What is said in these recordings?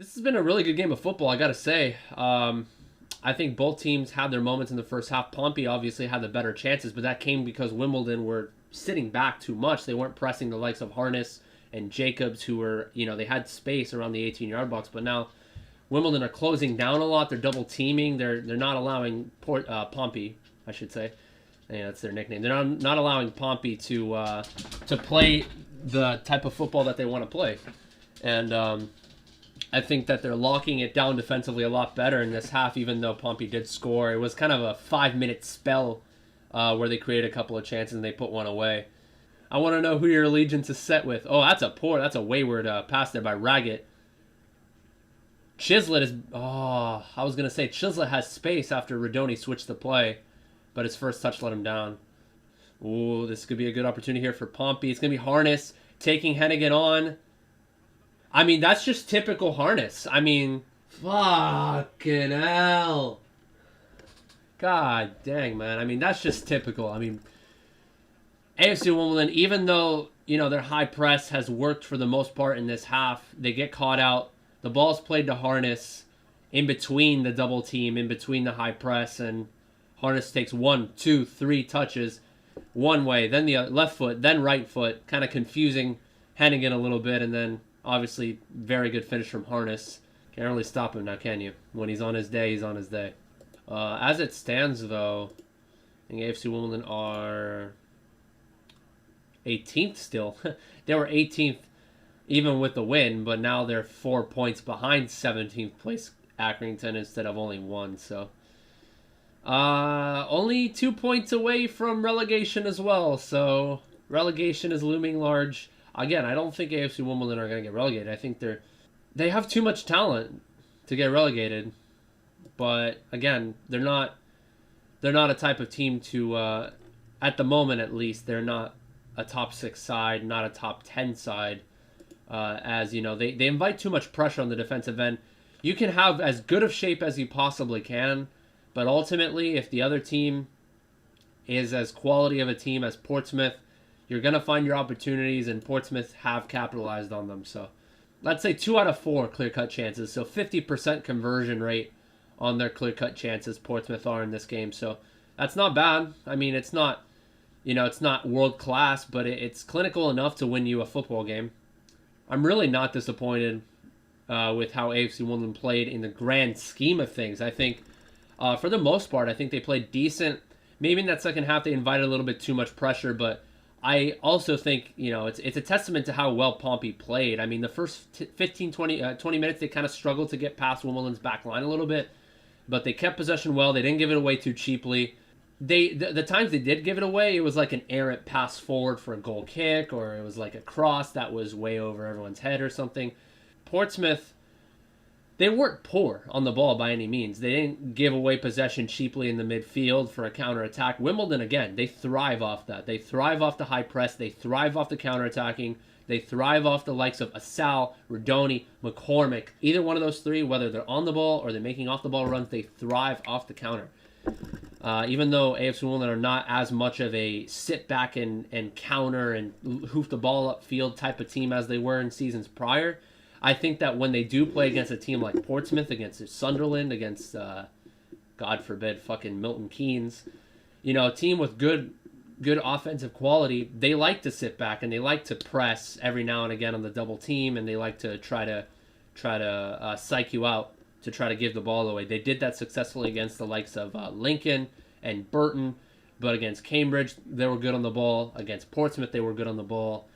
This has been a really good game of football, I gotta say. I think both teams had their moments in the first half. Pompey obviously had the better chances, but that came because Wimbledon were sitting back too much. They weren't pressing the likes of Harness and Jacobs, who were, they had space around the 18-yard box. But now Wimbledon are closing down a lot. They're double teaming. They're not allowing Pompey, I should say. Yeah, that's their nickname. They're not allowing Pompey to play the type of football that they want to play. And I think that they're locking it down defensively a lot better in this half, even though Pompey did score. It was kind of a 5-minute spell where they created a couple of chances and they put one away. I want to know who your allegiance is set with. Oh, that's a wayward pass there by Raggett. Chislett is... Oh, I was going to say Chislett has space after Rodoni switched the play, but his first touch let him down. Ooh, this could be a good opportunity here for Pompey. It's going to be Harness taking Hennigan on. I mean, that's just typical Harness. I mean, fucking hell. God dang, man. I mean, that's just typical. I mean, AFC Wimbledon, even though, their high press has worked for the most part in this half, they get caught out. The ball's played to Harness in between the double team, in between the high press, and Harness takes 1, 2, 3 touches one way, then the left foot, then right foot, kind of confusing Hennigan a little bit, and then... Obviously, very good finish from Harness. Can't really stop him now, can you? When he's on his day, he's on his day. As it stands, though, I think AFC Wimbledon are 18th still. They were 18th even with the win, but now they're 4 points behind 17th place Accrington instead of only 1. So, only 2 points away from relegation as well. So, relegation is looming large. Again, I don't think AFC Wimbledon are going to get relegated. I think they have too much talent to get relegated. But again, they're not a type of team to at the moment at least, they're not a top 6 side, not a top 10 side. They invite too much pressure on the defensive end. You can have as good of shape as you possibly can, but ultimately if the other team is as quality of a team as Portsmouth, you're going to find your opportunities, and Portsmouth have capitalized on them. So let's say 2 out of 4 clear-cut chances. So 50% conversion rate on their clear-cut chances Portsmouth are in this game. So that's not bad. I mean, it's not, it's not world-class, but it's clinical enough to win you a football game. I'm really not disappointed with how AFC Wimbledon played in the grand scheme of things. I think, for the most part, I think they played decent. Maybe in that second half they invited a little bit too much pressure, but I also think, it's a testament to how well Pompey played. I mean, the first 15, 20 minutes, they kind of struggled to get past Wimbledon's back line a little bit, but they kept possession well. They didn't give it away too cheaply. The times they did give it away, it was like an errant pass forward for a goal kick, or it was like a cross that was way over everyone's head or something. Portsmouth, they weren't poor on the ball by any means. They didn't give away possession cheaply in the midfield for a counterattack. Wimbledon, again, they thrive off that. They thrive off the high press. They thrive off the counterattacking. They thrive off the likes of Asal, Rodoni, McCormick. Either one of those three, whether they're on the ball or they're making off-the-ball runs, they thrive off the counter. Even though AFC Wimbledon are not as much of a sit back and counter and hoof the ball upfield type of team as they were in seasons prior, I think that when they do play against a team like Portsmouth, against Sunderland, against, God forbid, fucking Milton Keynes, a team with good offensive quality, they like to sit back and they like to press every now and again on the double team, and they like to try to psych you out to try to give the ball away. They did that successfully against the likes of Lincoln and Burton, but against Cambridge, they were good on the ball. Against Portsmouth, they were good on the ball.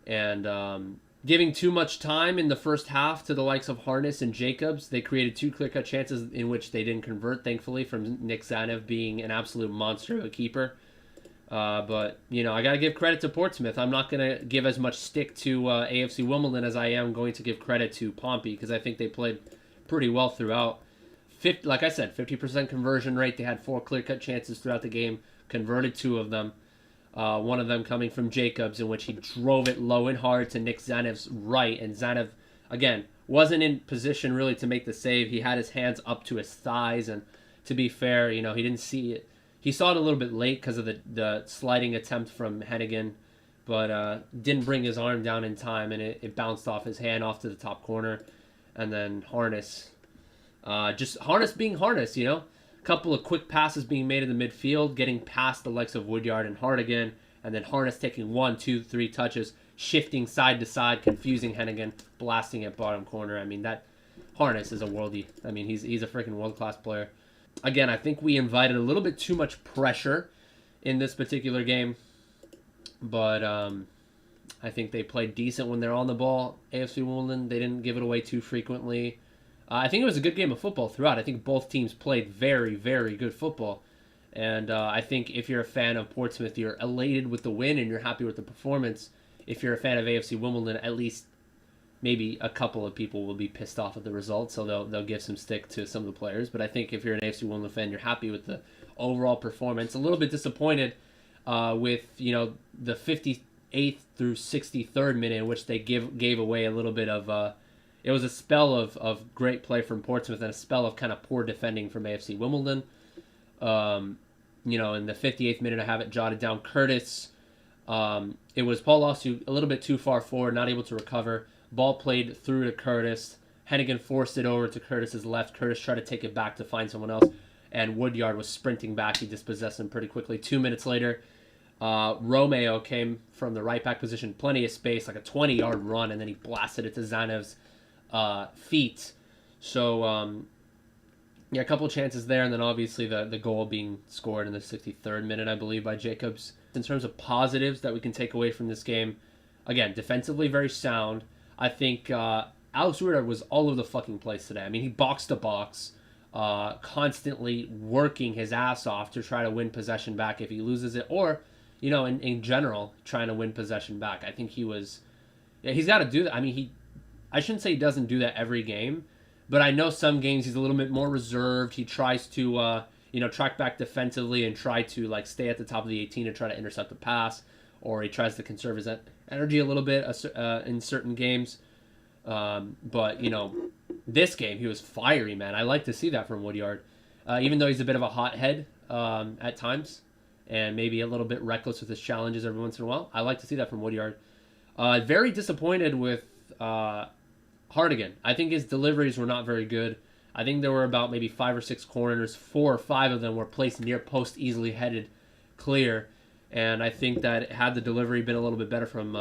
And giving too much time in the first half to the likes of Harness and Jacobs, they created 2 clear-cut chances in which they didn't convert, thankfully, from Nick Tzanev being an absolute monster of a keeper. But, I got to give credit to Portsmouth. I'm not going to give as much stick to AFC Wimbledon as I am going to give credit to Pompey, because I think they played pretty well throughout. Like I said, 50% conversion rate. They had 4 clear-cut chances throughout the game, converted 2 of them. One of them coming from Jacobs, in which he drove it low and hard to Nick Tsanev's right. And Tzanev, again, wasn't in position really to make the save. He had his hands up to his thighs, and to be fair, he didn't see it. He saw it a little bit late because of the sliding attempt from Hennigan, but didn't bring his arm down in time, and it bounced off his hand off to the top corner. and then Harness. Just Harness being Harness, A couple of quick passes being made in the midfield, getting past the likes of Woodyard and Hardigan, and then Harness taking 1, 2, 3 touches, shifting side to side, confusing Hennigan, blasting at bottom corner. I mean, that Harness is a worldie. I mean, he's a freaking world-class player. Again, I think we invited a little bit too much pressure in this particular game, but I think they played decent when they're on the ball. AFC Wimbledon, they didn't give it away too frequently. I think it was a good game of football throughout. I think both teams played very, very good football. And I think if you're a fan of Portsmouth, you're elated with the win and you're happy with the performance. If you're a fan of AFC Wimbledon, at least maybe a couple of people will be pissed off at the result, so they'll give some stick to some of the players. But I think if you're an AFC Wimbledon fan, you're happy with the overall performance. A little bit disappointed with the 58th through 63rd minute, in which they gave away a little bit of. It was a spell of great play from Portsmouth and a spell of kind of poor defending from AFC Wimbledon. In the 58th minute, I have it jotted down. Curtis, it was Paul Osu a little bit too far forward, not able to recover. Ball played through to Curtis. Hennigan forced it over to Curtis's left. Curtis tried to take it back to find someone else, and Woodyard was sprinting back. He dispossessed him pretty quickly. 2 minutes later, Romeo came from the right back position, plenty of space, like a 20-yard run, and then he blasted it to Tzanev's feet. So, a couple chances there, and then obviously the goal being scored in the 63rd minute, I believe, by Jacobs. In terms of positives that we can take away from this game, again, defensively very sound. I think Alex Rueda was all over the fucking place today. I mean, he box to box, constantly working his ass off to try to win possession back if he loses it, or, in general, trying to win possession back. I think he's got to do that. I mean, I shouldn't say he doesn't do that every game, but I know some games he's a little bit more reserved. He tries to, track back defensively and try to, stay at the top of the 18 and try to intercept the pass, or he tries to conserve his energy a little bit in certain games. But, this game, he was fiery, man. I like to see that from Woodyard. Even though he's a bit of a hothead at times and maybe a little bit reckless with his challenges every once in a while, I like to see that from Woodyard. Very disappointed with Hardigan. I think his deliveries were not very good. I think there were about maybe 5 or 6 corners. 4 or 5 of them were placed near post, easily headed clear. And I think that had the delivery been a little bit better from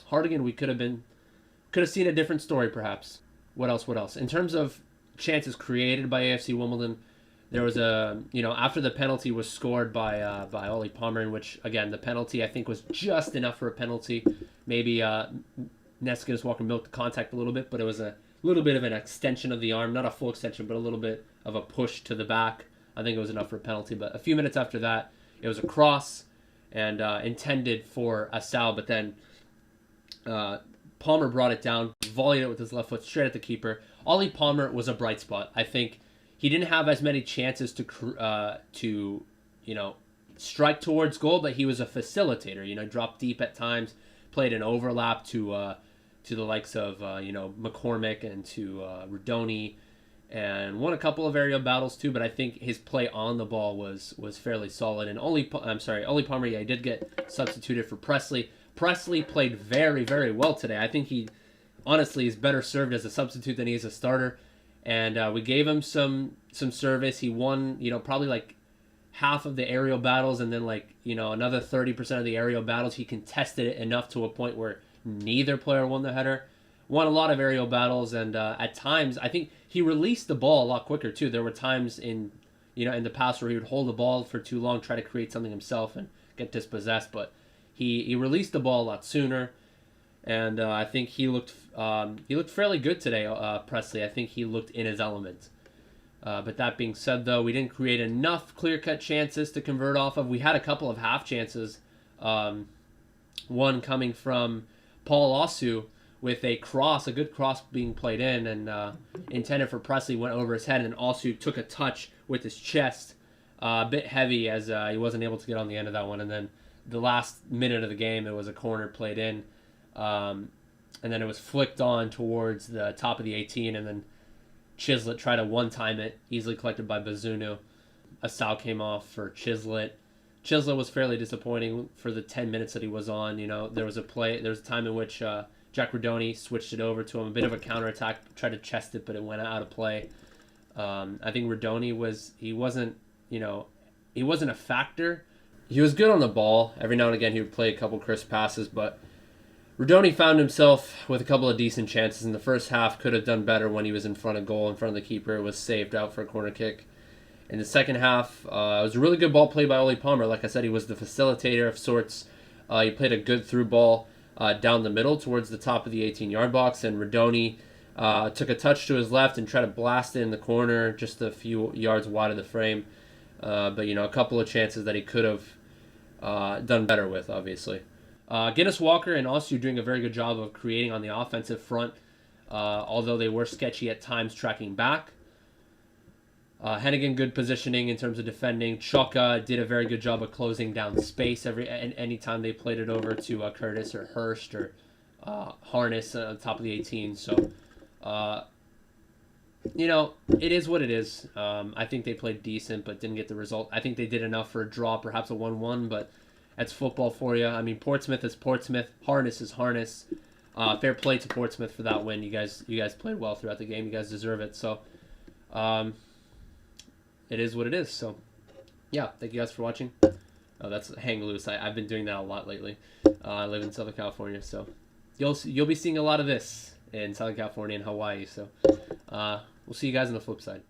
Hardigan, we could have seen a different story, perhaps. What else? In terms of chances created by AFC Wimbledon, there was after the penalty was scored by Ollie Palmer, in which, again, the penalty I think was just enough for a penalty. Maybe Neskins Walker milked the contact a little bit, but it was a little bit of an extension of the arm, not a full extension, but a little bit of a push to the back. I think it was enough for a penalty. But a few minutes after that, it was a cross and intended for a Sal, but then Palmer brought it down, volleyed it with his left foot straight at the keeper. Ollie Palmer was a bright spot. I think he didn't have as many chances to strike towards goal, but he was a facilitator. Dropped deep at times, played an overlap to the likes of McCormick and to Rodoni, and won a couple of aerial battles too. But I think his play on the ball was fairly solid. And Ollie Palmer, he did get substituted for Presley. Presley played very, very well today. I think he honestly is better served as a substitute than he is a starter. And we gave him some service. He won, probably half of the aerial battles, and then another 30% of the aerial battles. He contested it enough to a point where neither player won the header. Won a lot of aerial battles, and at times I think he released the ball a lot quicker too. There were times in the past where he would hold the ball for too long, try to create something himself, and get dispossessed. But he released the ball a lot sooner, and I think he looked fairly good today. Presley, I think he looked in his element. But that being said, though, we didn't create enough clear-cut chances to convert off of. We had a couple of half chances. One coming from Paul Osu with a good cross being played in and intended for Presley, went over his head, and Osu took a touch with his chest, a bit heavy as he wasn't able to get on the end of that one. And then the last minute of the game, it was a corner played in, and then it was flicked on towards the top of the 18, and then Chislett tried to one-time it, easily collected by Bazunu. A foul came off for Chislett. Chislett was fairly disappointing for the 10 minutes that he was on. There was a time in which Jack Rodoni switched it over to him. A bit of a counterattack, tried to chest it, but it went out of play. I think Rodoni wasn't a factor. He was good on the ball. Every now and again he would play a couple crisp passes, but Rodoni found himself with a couple of decent chances in the first half. Could have done better when he was in front of goal, in front of the keeper. It was saved out for a corner kick. In the second half, it was a really good ball play by Ole Palmer. Like I said, he was the facilitator of sorts. He played a good through ball down the middle towards the top of the 18-yard box, and Rodoni took a touch to his left and tried to blast it in the corner, just a few yards wide of the frame. But, a couple of chances that he could have done better with, obviously. Guinness Walker and Osu doing a very good job of creating on the offensive front, although they were sketchy at times tracking back. Hennigan, good positioning in terms of defending. Chaka did a very good job of closing down space anytime they played it over to Curtis or Hurst or Harness on top of the 18. So, it is what it is. I think they played decent but didn't get the result. I think they did enough for a draw, perhaps a 1-1, but that's football for you. I mean, Portsmouth is Portsmouth. Harness is Harness. Fair play to Portsmouth for that win. You guys played well throughout the game. You guys deserve it. So, it is what it is. So, yeah, thank you guys for watching. That's hang loose. I've been doing that a lot lately. I live in Southern California, so you'll be seeing a lot of this in Southern California and Hawaii. So, we'll see you guys on the flip side.